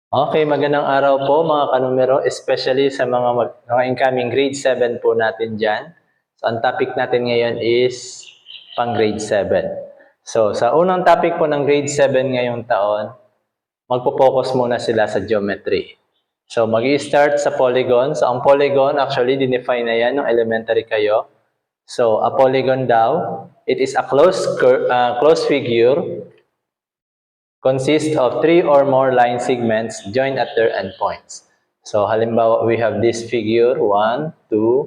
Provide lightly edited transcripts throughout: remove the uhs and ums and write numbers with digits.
Okay, magandang araw po mga kanumero, especially sa mga incoming grade 7 po natin dyan. So, ang topic natin ngayon is pang grade 7. So, sa unang topic po ng grade 7 ngayong taon, magpo-focus muna sila sa geometry. So, mag-i-start sa polygon. So, ang polygon, actually, dinefine na yan nung elementary kayo. So, a polygon daw, it is a closed figure consists of 3 or more line segments joined at their endpoints. So, halimbawa, we have this figure, 1, 2,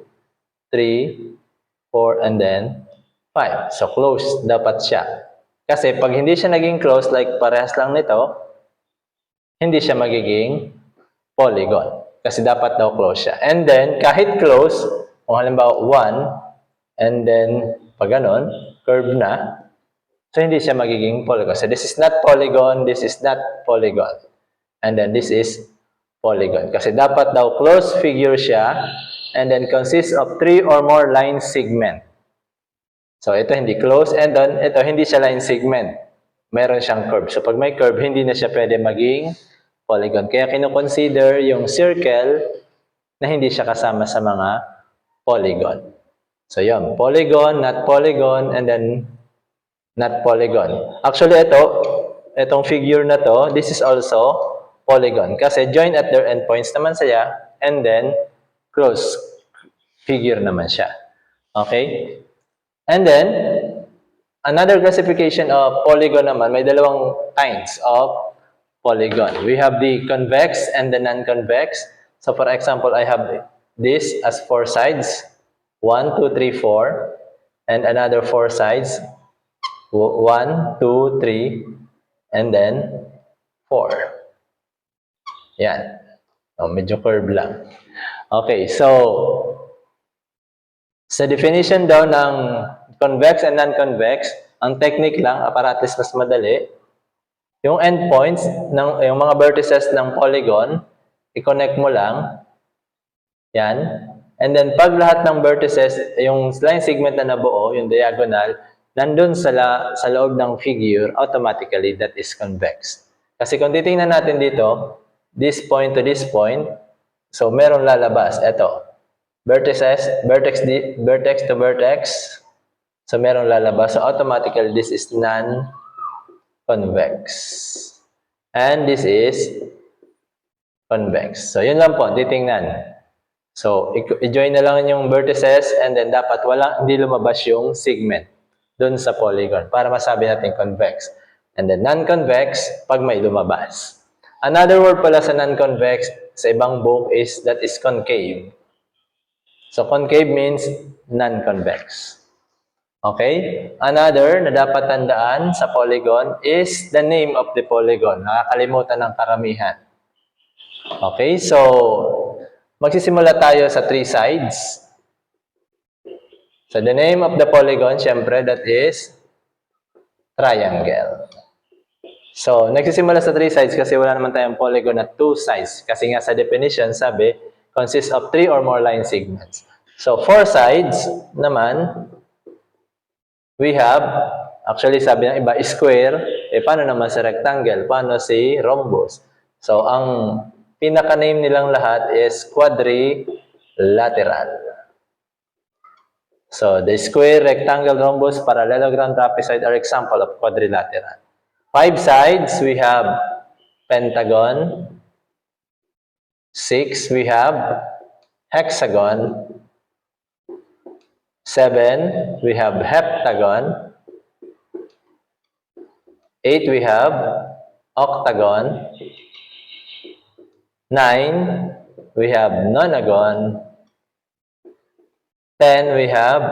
3, 4, and then 5. So, closed dapat siya. Kasi pag hindi siya naging closed, like parehas lang nito, hindi siya magiging polygon. Kasi dapat daw close siya. And then, kahit close, kung halimbawa 1, and then, pag ganon, curve na, so, hindi siya magiging polygon. So, this is not polygon, this is not polygon. And then, this is polygon. Kasi dapat daw closed figure siya and then consists of 3 or more line segment. So, ito hindi closed and then ito hindi siya line segment. Meron siyang curve. So, pag may curve, hindi na siya pwede maging polygon. Kaya kino-consider yung circle na hindi siya kasama sa mga polygon. So, yun. Polygon, not polygon, and then not polygon. Actually, itong figure na to, this is also polygon. Kasi join at their endpoints naman siya, and then close figure naman siya. Okay? And then, another classification of polygon naman, may dalawang kinds of polygon. We have the convex and the non-convex. So, for example, I have this as 4 sides. 1, 2, 3, 4. And another 4 sides. 1, 2, 3, and then 4. Yan. Medyo curve lang. Okay, so sa definition daw ng convex and non-convex, ang technique lang, para at least mas madali, yung endpoints, yung mga vertices ng polygon, i-connect mo lang. Yan. And then, pag lahat ng vertices, yung line segment na nabuo, yung diagonal, nandun sa loob ng figure, automatically, that is convex. Kasi kung titingnan natin dito, this point to this point, so meron lalabas. Ito, vertices, vertex to vertex, so meron lalabas. So automatically, this is non-convex. And this is convex. So yun lang po, titingnan. So, i-join na lang yung vertices and then dapat hindi lumabas yung segment doon sa polygon para masabi natin convex. And then non-convex pag may lumabas. Another word pala sa non-convex sa ibang book is that is concave. So concave means non-convex. Okay? Another na dapat tandaan sa polygon is the name of the polygon. Nakakalimutan ng karamihan. Okay? So, magsisimula tayo sa 3 sides. So, the name of the polygon, syempre, that is triangle. So, nagsisimula sa 3 sides kasi wala naman tayong polygon na 2 sides. Kasi nga sa definition, sabi, consists of 3 or more line segments. So, 4 sides naman, we have, actually sabi ng iba, square. Paano naman sa rectangle? Paano si rhombus? So, ang pinaka-name nilang lahat is quadrilateral. So, the square, rectangle, rhombus, parallelogram, trapezoid are example of quadrilateral. 5 sides, we have pentagon. 6, we have hexagon. 7, we have heptagon. 8, we have octagon. 9, we have nonagon. 10, we have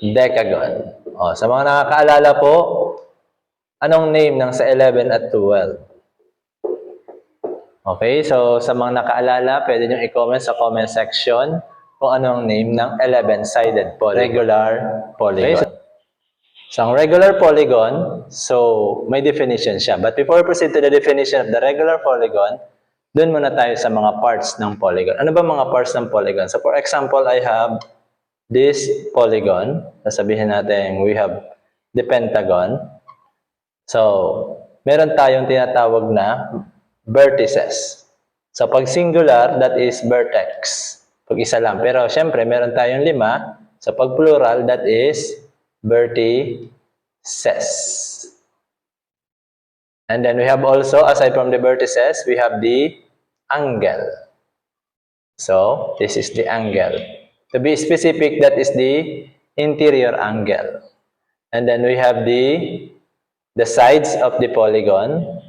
decagon. Sa mga nakakaalala po, anong name ng sa 11 at 12? Okay, so sa mga nakaalala, pwede nyo i-comment sa comment section kung anong name ng 11-sided polygon. Regular polygon. Okay, so ang regular polygon, so may definition siya. But before we proceed to the definition of the regular polygon, doon muna tayo sa mga parts ng polygon. Ano ba mga parts ng polygon? So for example, I have this polygon. Sasabihin natin, we have the pentagon. So, meron tayong tinatawag na vertices. So, pag singular, that is vertex. Pag isa lang. Pero, syempre, meron tayong 5. So, pag plural, that is vertices. And then we have also, aside from the vertices, we have the angle. So, this is the angle. To be specific, that is the interior angle. And then we have the sides of the polygon.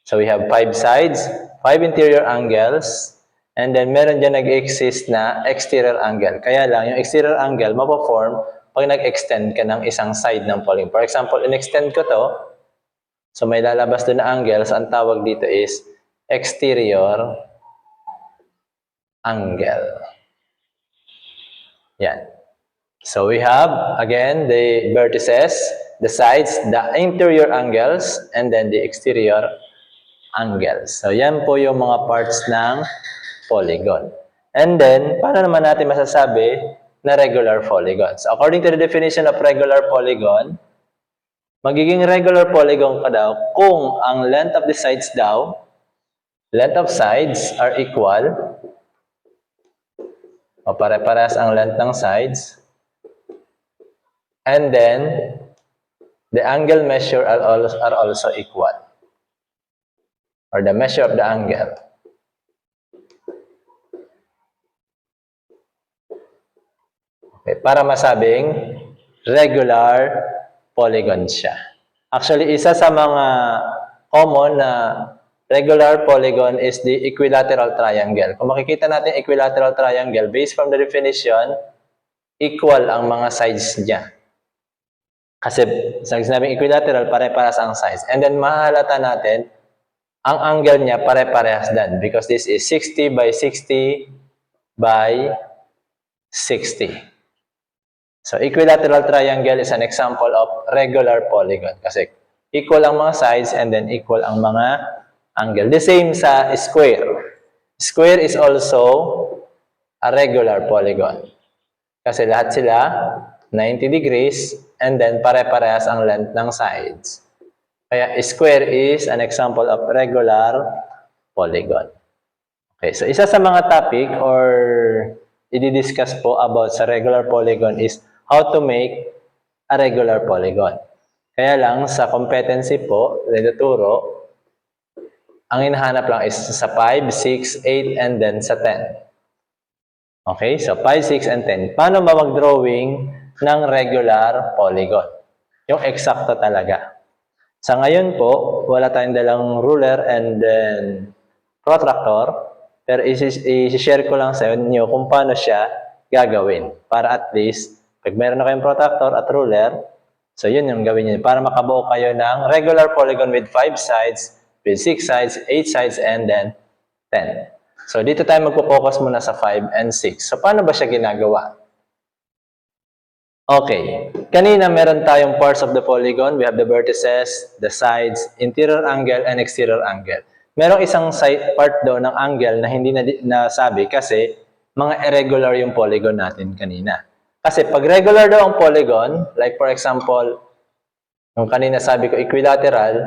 So we have 5 sides, 5 interior angles, and then meron dyan nag-exist na exterior angle. Kaya lang, yung exterior angle, mapaform pag nag-extend ka ng isang side ng polygon. For example, in-extend ko to, so may lalabas doon na angle, so ang tawag dito is exterior angle. Yan. So we have, again, the vertices, the sides, the interior angles, and then the exterior angles. So yan po yung mga parts ng polygon. And then, paano naman natin masasabi na regular polygons? According to the definition of regular polygon, magiging regular polygon ka daw kung ang length of the sides daw, length of sides are equal, o pare-parehas ang length ng sides, and then, the angle measure are also equal. Or the measure of the angle. Okay, para masabing regular polygon siya. Actually, isa sa mga common na regular polygon is the equilateral triangle. Kung makikita natin equilateral triangle, based from the definition, equal ang mga sides niya. Kasi sa sinabing equilateral, pare-parehas ang sides. And then mahalata natin, ang angle niya pare-parehas din because this is 60 by 60 by 60. So equilateral triangle is an example of regular polygon kasi equal ang mga sides and then equal ang mga angle. The same sa square. Square is also a regular polygon kasi lahat sila 90 degrees and then pare-parehas ang length ng sides. Kaya square is an example of regular polygon. Okay, so isa sa mga topic or i-discuss po about sa regular polygon is how to make a regular polygon. Kaya lang sa competency po, tinuturo, ang hinahanap lang is sa 5, 6, 8, and then sa 10. Okay, so 5, 6, and 10. Paano ba mag-drawing ng regular polygon? Yung eksakto talaga. Sa ngayon po, wala tayong dalang ruler and then protractor, pero i-share ko lang sa inyo kung paano siya gagawin. Para at least, pag meron na kayong protractor at ruler, so yun yung gawin niyo. Para makabuo kayo ng regular polygon with 5 sides, with 6 sides, 8 sides, and then 10. So dito tayo magpo-focus muna sa 5 and 6. So paano ba siya ginagawa? Okay, kanina meron tayong parts of the polygon. We have the vertices, the sides, interior angle, and exterior angle. Merong isang side part daw ng angle na hindi na nasabi kasi mga irregular yung polygon natin kanina. Kasi pag regular daw ang polygon, like for example, yung kanina sabi ko equilateral,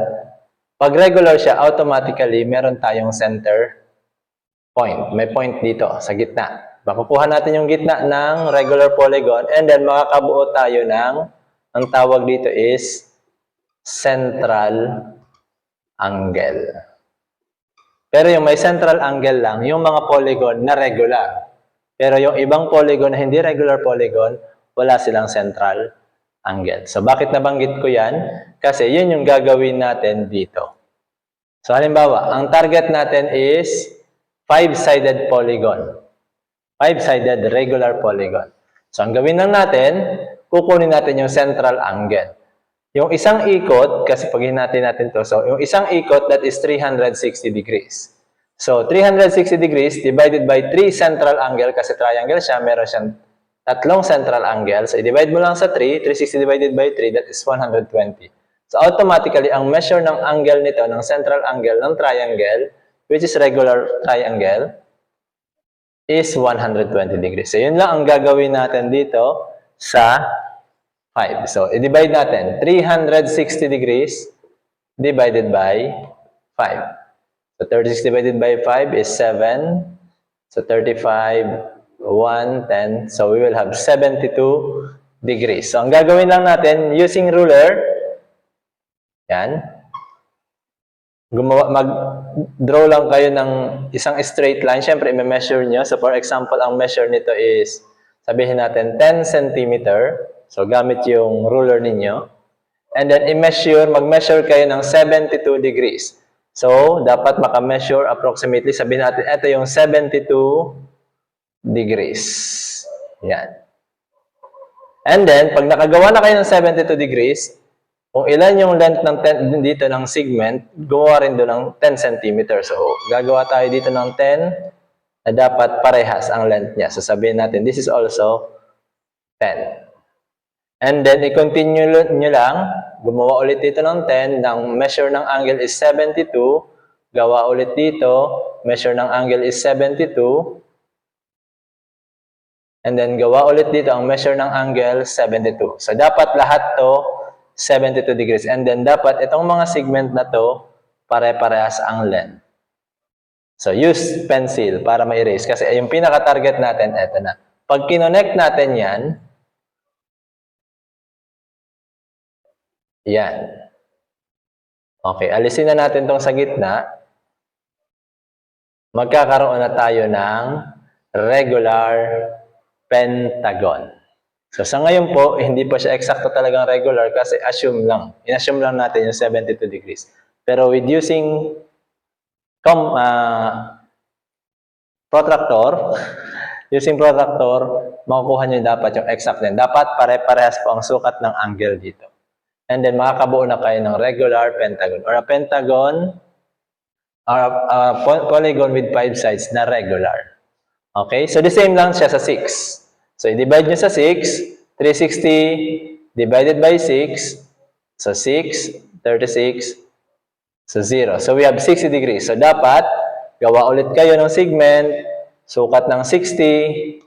pag regular siya, automatically meron tayong center point. May point dito sa gitna. Makukuha natin yung gitna ng regular polygon and then makakabuo tayo ng, ang tawag dito is central angle. Pero yung may central angle lang, yung mga polygon na regular. Pero yung ibang polygon na hindi regular polygon, wala silang central angle. So bakit nabanggit ko yan? Kasi yun yung gagawin natin dito. So halimbawa, ang target natin is 5-sided polygon. 5-sided regular polygon. So, ang gawin lang natin, kukunin natin yung central angle. Yung isang ikot, kasi pag hinati natin to, so yung isang ikot, that is 360 degrees. So, 360 degrees divided by 3 central angle, kasi triangle siya, meron siyang tatlong central angle. So, i-divide mo lang sa 3, 360 divided by 3, that is 120. So, automatically, ang measure ng angle nito, ng central angle ng triangle, which is regular triangle, is 120 degrees. So, yun lang ang gagawin natin dito sa 5. So, i-divide natin. 360 degrees divided by 5. So, So 36 divided by 5 is 7. So 35, 1, 10. So we will have 72 degrees. So ang gagawin lang natin, using ruler, yan, mag-draw lang kayo ng isang straight line. Siyempre, i-measure nyo. So for example, ang measure nito is, sabihin natin, 10 cm. So gamit yung ruler ninyo. And then mag-measure kayo ng 72 degrees. So, dapat maka-measure approximately, sabihin natin, ito yung 72 degrees. Yan. And then, pag nakagawa na kayo ng 72 degrees, kung ilan yung length ng dito ng segment, gumawa rin doon ng 10 cm. So, gagawa tayo dito ng 10 na dapat parehas ang length niya. So, sabihin natin, this is also 10. And then, i-continue nyo lang. Gumawa ulit dito ng 10. Ng measure ng angle is 72. Gawa ulit dito. Measure ng angle is 72. And then, gawa ulit dito. Ang measure ng angle, 72. So, dapat lahat to 72 degrees. And then, dapat itong mga segment na to, pare-parehas ang length. So, use pencil para ma-erase. Kasi yung pinaka-target natin, eto na. Pag kinonect natin yan, yan. Okay, alisin na natin tong sa gitna. Magkakaroon na tayo ng regular pentagon. So sa ngayon po, hindi pa siya eksakto talagang regular kasi assume lang. In-assume lang natin yung 72 degrees. Pero with using protractor, makukuha nyo dapat yung exact length. Dapat pare-parehas po ang sukat ng angle dito. And then, makakabuo na kayo ng regular pentagon. Or a pentagon, or a polygon with 5 sides na regular. Okay? So, the same lang siya sa 6. So, i-divide nyo sa 6. 360 divided by 6. So, 6, 36. So, 0. So, we have 60 degrees. So, dapat, gawa ulit kayo ng segment. Sukat ng 60.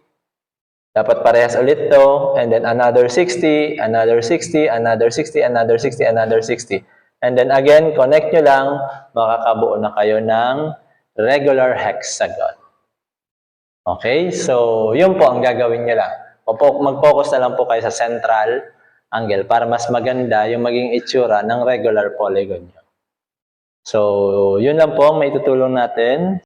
Dapat parehas ulit to, and then another 60, another 60, another 60, another 60, another 60. And then again, connect nyo lang, makakabuo na kayo ng regular hexagon. Okay? So, yun po ang gagawin nyo lang. Mag-focus na lang po kayo sa central angle para mas maganda yung maging itsura ng regular polygon nyo. So, yun lang po ang maitutulong natin